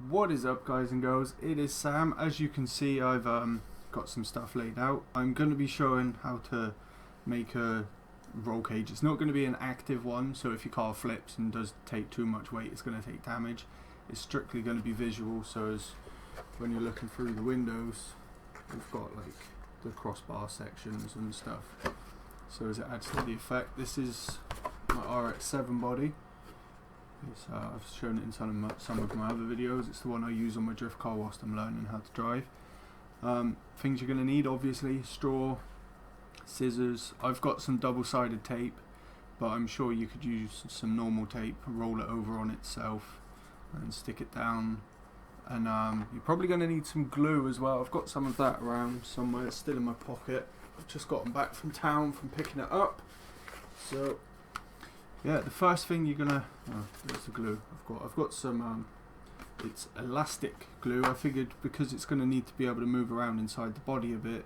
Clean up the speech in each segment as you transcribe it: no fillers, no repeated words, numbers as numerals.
What is up, guys and girls? It is Sam. As you can see, I've got some stuff laid out. I'm going to be showing how to make a roll cage. It's not going to be an active one, so if your car flips and does take too much weight, it's going to take damage. It's strictly going to be visual, so as when you're looking through the windows, we've got like the crossbar sections and stuff, so as it adds to the effect. This is my RX-7 body. I've shown it in some of my other videos. It's the one I use on my drift car whilst I'm learning how to drive. Things you're going to need, obviously: straw, scissors. I've got some double-sided tape, but I'm sure you could use some normal tape, roll it over on itself and stick it down. And you're probably going to need some glue as well. I've got some of that around somewhere. It's still in my pocket. I've just gotten back from town from picking it up. So yeah, the first thing you're gonna, there's the glue. I've got some, it's elastic glue. I figured because it's gonna need to be able to move around inside the body a bit,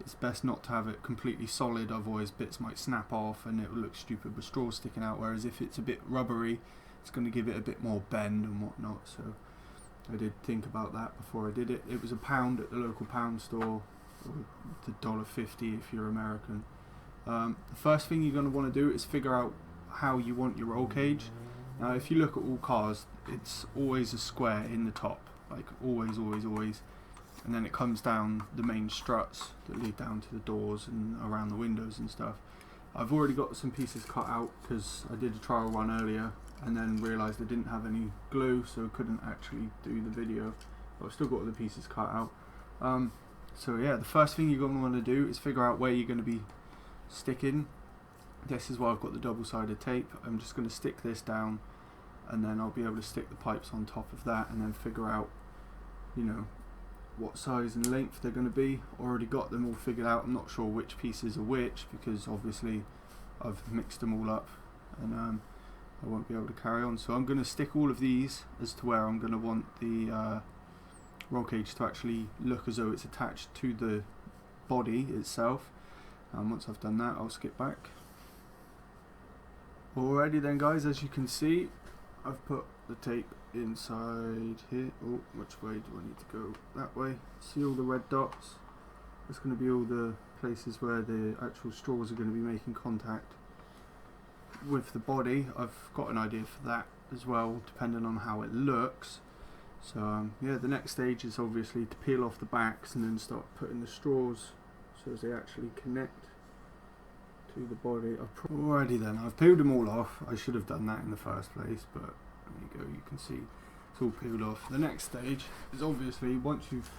it's best not to have it completely solid, otherwise bits might snap off and it will look stupid with straws sticking out, whereas if it's a bit rubbery, it's gonna give it a bit more bend and whatnot. So I did think about that before I did it. It was £1 at the local pound store, or $1.50 if you're American. The first thing you're gonna wanna do is figure out how you want your roll cage. Now if you look at all cars, it's always a square in the top, like always, and then it comes down the main struts that lead down to the doors and around the windows and stuff. I've already got some pieces cut out because I did a trial run earlier and then realised I didn't have any glue, so couldn't actually do the video, but I've still got all the pieces cut out. So yeah, the first thing you're going to want to do is figure out where you're going to be sticking. This is why I've got the double-sided tape. I'm just going to stick this down and then I'll be able to stick the pipes on top of that and then figure out, you know, what size and length they're going to be. Already got them all figured out. I'm not sure which pieces are which because obviously I've mixed them all up and I won't be able to carry on. So I'm going to stick all of these as to where I'm going to want the roll cage to actually look as though it's attached to the body itself. Once I've done that, I'll skip back. Alrighty then, guys, as you can see, I've put the tape inside here. Oh, which way do I need to go? That way. See all the red dots? That's going to be all the places where the actual straws are going to be making contact with the body. I've got an idea for that as well, depending on how it looks. So yeah, the next stage is obviously to peel off the backs and then start putting the straws so as they actually connect to the body. Alrighty then, I've peeled them all off. I should have done that in the first place, but there you go, you can see it's all peeled off. The next stage is obviously, once you've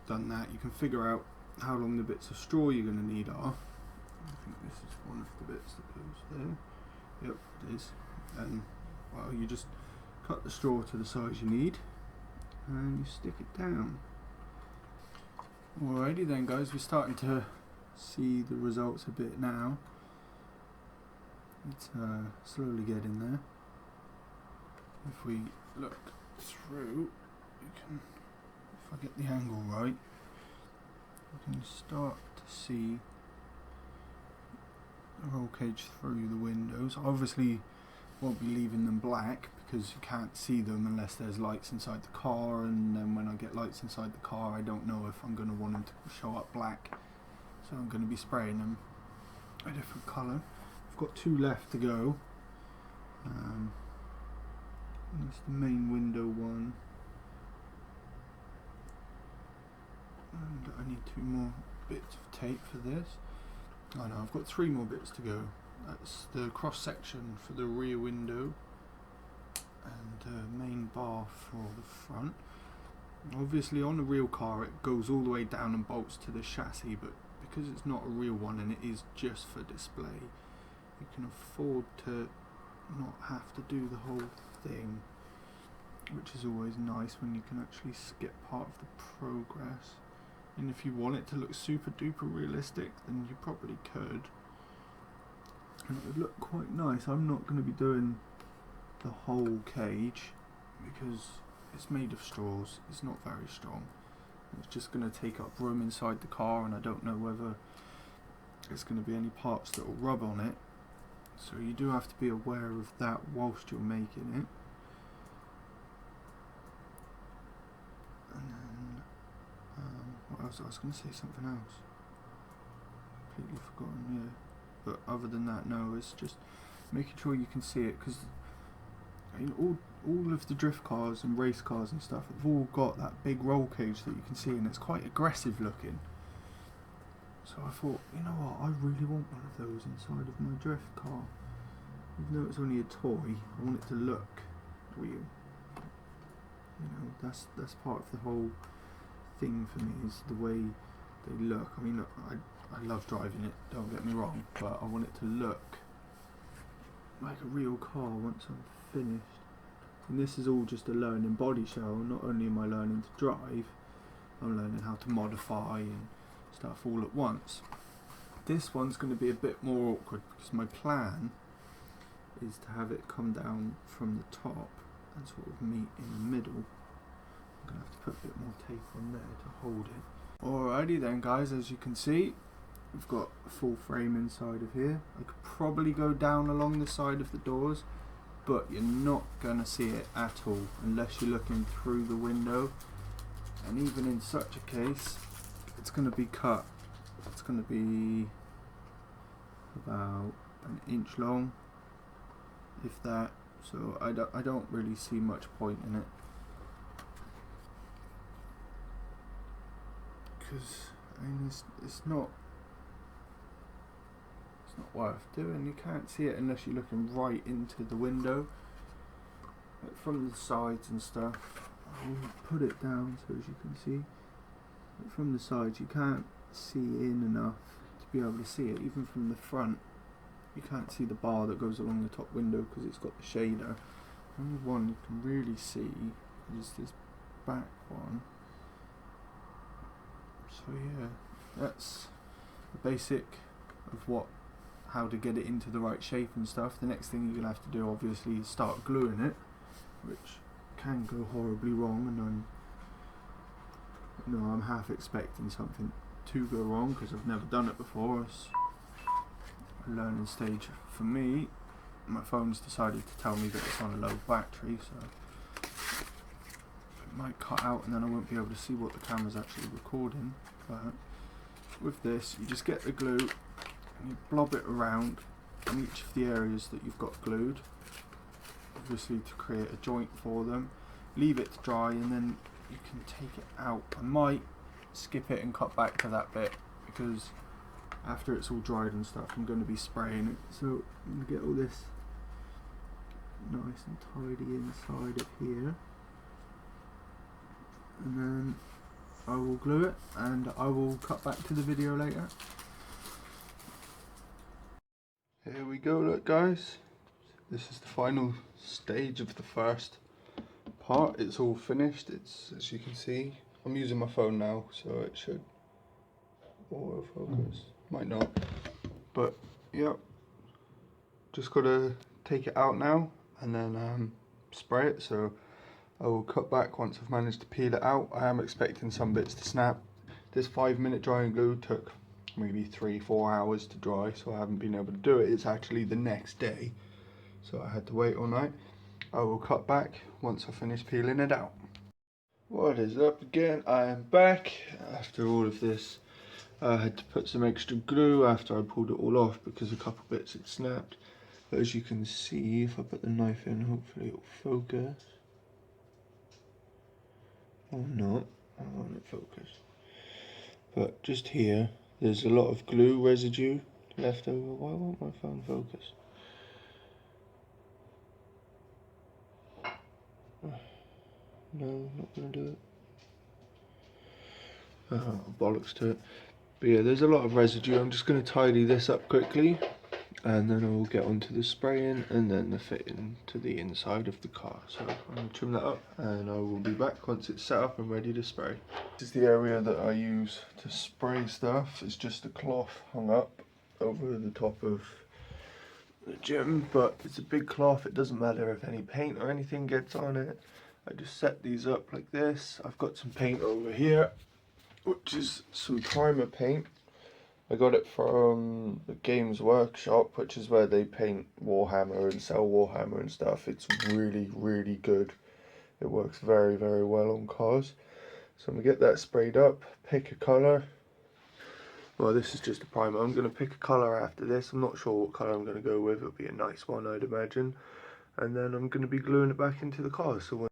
done that, you can figure out how long the bits of straw you're going to need are. I think this is one of the bits that goes there. Yep, it is. And well, you just cut the straw to the size you need and you stick it down. Alrighty then, guys, we're starting to see the results a bit now. It's slowly getting there. If we look through, you can, if I get the angle right, you can start to see the roll cage through the windows. Obviously won't be leaving them black because you can't see them unless there's lights inside the car, and then when I get lights inside the car I don't know if I'm going to want them to show up black. So I'm going to be spraying them a different colour. I've got 2 left to go. That's the main window one. And I need 2 more bits of tape for this. Oh no, I've got 3 more bits to go. That's the cross section for the rear window and the main bar for the front. Obviously on a real car it goes all the way down and bolts to the chassis, but because it's not a real one and it is just for display, you can afford to not have to do the whole thing, which is always nice when you can actually skip part of the progress. And if you want it to look super duper realistic, then you probably could, and it would look quite nice. I'm not going to be doing the whole cage because it's made of straws, it's not very strong. It's just going to take up room inside the car, and I don't know whether there's going to be any parts that will rub on it. So you do have to be aware of that whilst you're making it. I was going to say something else. Completely forgotten, yeah. But other than that, no, it's just making sure you can see it, because I mean, all of the drift cars and race cars and stuff have all got that big roll cage that you can see, and it's quite aggressive looking. So I thought, you know what, I really want one of those inside of my drift car. Even though it's only a toy, I want it to look real. You know, that's part of the whole thing for me, is the way they look. I mean, I love driving it, don't get me wrong, but I want it to look like a real car once I'm finished. And this is all just a learning body shell. Not only am I learning to drive, I'm learning how to modify and stuff all at once. This one's going to be a bit more awkward, because my plan is to have it come down from the top and sort of meet in the middle. I'm going to have to put a bit more tape on there to hold it. Alrighty then guys, as you can see, we've got a full frame inside of here. I could probably go down along the side of the doors, but you're not going to see it at all unless you're looking through the window. And even in such a case, it's going to be cut. It's going to be about an inch long, if that. So I don't really see much point in it, because I mean, it's not worth doing. You can't see it unless you're looking right into the window, like from the sides and stuff. I'll put it down so as you can see. But from the sides you can't see in enough to be able to see it. Even from the front you can't see the bar that goes along the top window because it's got the shader. The only one you can really see is this back one. So yeah, that's the basic of how to get it into the right shape and stuff. The next thing you're going to have to do obviously is start gluing it, which can go horribly wrong, and I'm half expecting something to go wrong because I've never done it before. It's a learning stage for me. My phone's decided to tell me that it's on a low battery, so it might cut out and then I won't be able to see what the camera's actually recording. But with this, you just get the glue and you blob it around on each of the areas that you've got glued, obviously to create a joint for them. Leave it to dry and then you can take it out. I might skip it and cut back to that bit, because after it's all dried and stuff I'm going to be spraying it, so I'm going to get all this nice and tidy inside of here, and then I will glue it and I will cut back to the video later. Here we go, look guys, this is the final stage of the first part. It's all finished. It's, as you can see, I'm using my phone now, so it should autofocus. Might not, but yeah, just gotta take it out now and then spray it. So I will cut back once I've managed to peel it out. I am expecting some bits to snap. This 5-minute drying glue took maybe 3-4 hours to dry, so I haven't been able to do it. It's actually the next day, so I had to wait all night. I will cut back once I finish peeling it out. What is up again? I am back after all of this. I had to put some extra glue after I pulled it all off because a couple bits had snapped. But as you can see, if I put the knife in, hopefully it will focus. Or not, I won't it focus. But just here, there's a lot of glue residue left over. Why won't my phone focus? No, not gonna do it. Bollocks to it. But yeah, there's a lot of residue. I'm just gonna tidy this up quickly, and then I'll get onto the spraying and then the fitting to the inside of the car. So I'm gonna trim that up, and I will be back once it's set up and ready to spray. This is the area that I use to spray stuff. It's just a cloth hung up over the top of the gym, but it's a big cloth. It doesn't matter if any paint or anything gets on it. I just set these up like this. I've got some paint over here, which is some primer paint. I got it from the Games Workshop, which is where they paint Warhammer and sell Warhammer and stuff. It's really, really good. It works very, very well on cars. So I'm going to get that sprayed up, pick a colour. Well, this is just a primer. I'm going to pick a colour after this. I'm not sure what colour I'm going to go with. It'll be a nice one, I'd imagine. And then I'm going to be gluing it back into the car. So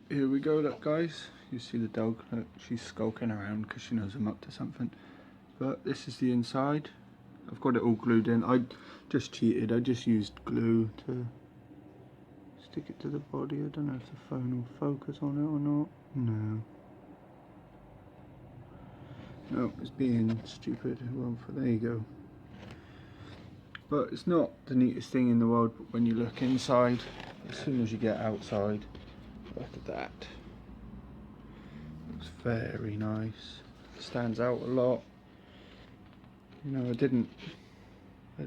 here we go, look guys. You see the dog, look, she's skulking around because she knows I'm up to something. But this is the inside. I've got it all glued in. I just cheated. I just used glue to stick it to the body. I don't know if the phone will focus on it or not. No. No, it's being stupid. Well, there you go. But it's not the neatest thing in the world, but when you look inside, as soon as you get outside, look at that. Looks very nice. Stands out a lot. You know, I didn't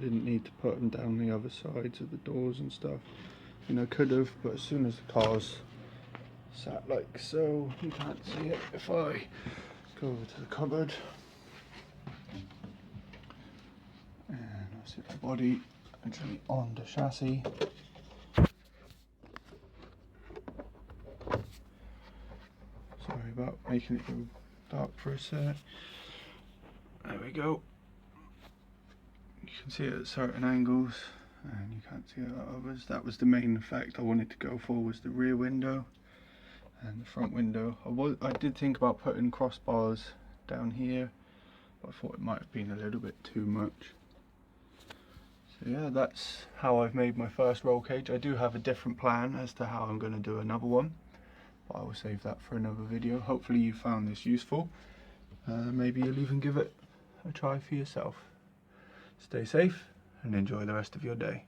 need to put them down the other sides of the doors and stuff. You know, could have, but as soon as the car's sat like so, you can't see it. If I go over to the cupboard and I'll sit the body actually on the chassis. Sorry about making it go dark for a sec. There we go. You can see it at certain angles and you can't see it at others. That was the main effect I wanted to go for, was the rear window and the front window. I did think about putting crossbars down here, but I thought it might have been a little bit too much. So yeah, that's how I've made my first roll cage. I do have a different plan as to how I'm going to do another one, but I will save that for another video. Hopefully you found this useful. Maybe you'll even give it a try for yourself. Stay safe and enjoy the rest of your day.